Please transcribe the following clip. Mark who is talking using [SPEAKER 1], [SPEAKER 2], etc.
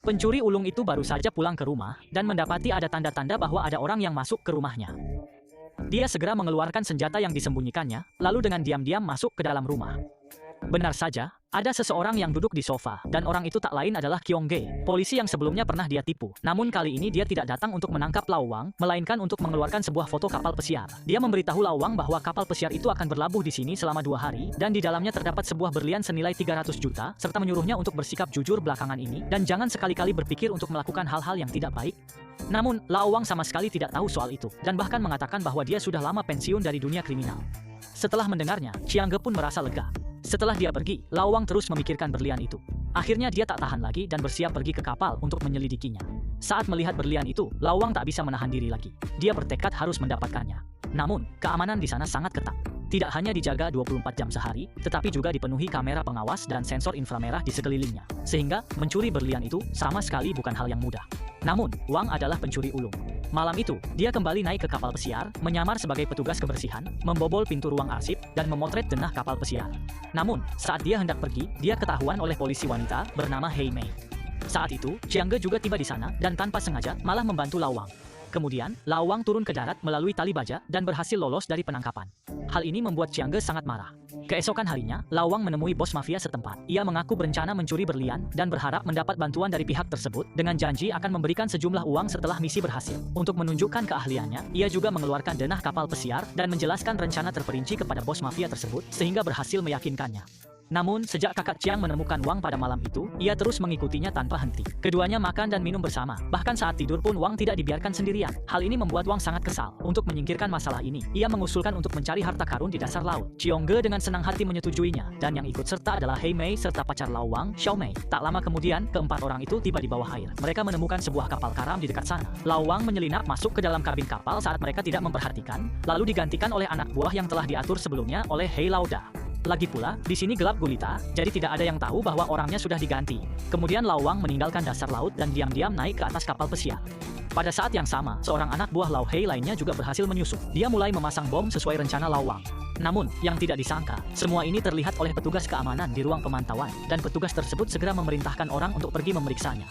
[SPEAKER 1] Pencuri ulung itu baru saja pulang ke rumah dan mendapati ada tanda-tanda bahwa ada orang yang masuk ke rumahnya. Dia segera mengeluarkan senjata yang disembunyikannya, lalu dengan diam-diam masuk ke dalam rumah. Benar saja, ada seseorang yang duduk di sofa, dan orang itu tak lain adalah Kyong-ge, polisi yang sebelumnya pernah dia tipu. Namun kali ini dia tidak datang untuk menangkap Lau Wang, melainkan untuk mengeluarkan sebuah foto kapal pesiar. Dia memberitahu Lau Wang bahwa kapal pesiar itu akan berlabuh di sini selama 2 hari, dan di dalamnya terdapat sebuah berlian senilai 300 juta, serta menyuruhnya untuk bersikap jujur belakangan ini, dan jangan sekali-kali berpikir untuk melakukan hal-hal yang tidak baik. Namun, Lau Wang sama sekali tidak tahu soal itu, dan bahkan mengatakan bahwa dia sudah lama pensiun dari dunia kriminal. Setelah mendengarnya, Chiang-ge pun merasa lega. Setelah dia pergi, Lau Wang terus memikirkan berlian itu. Akhirnya dia tak tahan lagi dan bersiap pergi ke kapal untuk menyelidikinya. Saat melihat berlian itu, Lau Wang tak bisa menahan diri lagi. Dia bertekad harus mendapatkannya. Namun, keamanan di sana sangat ketat. Tidak hanya dijaga 24 jam sehari, tetapi juga dipenuhi kamera pengawas dan sensor inframerah di sekelilingnya. Sehingga, mencuri berlian itu sama sekali bukan hal yang mudah. Namun, Wang adalah pencuri ulung. Malam itu, dia kembali naik ke kapal pesiar, menyamar sebagai petugas kebersihan, membobol pintu ruang arsip, dan memotret denah kapal pesiar. Namun, saat dia hendak pergi, dia ketahuan oleh polisi wanita bernama Hei Mei. Saat itu, Chiang-ge juga tiba di sana, dan tanpa sengaja malah membantu Lau Wang. Kemudian, Lau Wang turun ke darat melalui tali baja dan berhasil lolos dari penangkapan. Hal ini membuat Chiang-ge sangat marah. Keesokan harinya, Lau Wang menemui bos mafia setempat. Ia mengaku berencana mencuri berlian dan berharap mendapat bantuan dari pihak tersebut dengan janji akan memberikan sejumlah uang setelah misi berhasil. Untuk menunjukkan keahliannya, ia juga mengeluarkan denah kapal pesiar dan menjelaskan rencana terperinci kepada bos mafia tersebut sehingga berhasil meyakinkannya. Namun, sejak kakak Chiang menemukan Wang pada malam itu, ia terus mengikutinya tanpa henti. Keduanya makan dan minum bersama. Bahkan saat tidur pun Wang tidak dibiarkan sendirian. Hal ini membuat Wang sangat kesal. Untuk menyingkirkan masalah ini, ia mengusulkan untuk mencari harta karun di dasar laut. Chiang-ge dengan senang hati menyetujuinya, dan yang ikut serta adalah Hei Mei serta pacar Lau Wang, Xiao Mei. Tak lama kemudian, keempat orang itu tiba di bawah air. Mereka menemukan sebuah kapal karam di dekat sana. Lau Wang menyelinap masuk ke dalam kabin kapal saat mereka tidak memperhatikan, lalu digantikan oleh anak buah yang telah diatur sebelumnya oleh Hei Lauda. Lagi pula, di sini gelap gulita, jadi tidak ada yang tahu bahwa orangnya sudah diganti. Kemudian Lau Wang meninggalkan dasar laut dan diam-diam naik ke atas kapal pesiar. Pada saat yang sama, seorang anak buah Lau Hei lainnya juga berhasil menyusup. Dia mulai memasang bom sesuai rencana Lau Wang. Namun, yang tidak disangka, semua ini terlihat oleh petugas keamanan di ruang pemantauan, dan petugas tersebut segera memerintahkan orang untuk pergi memeriksanya.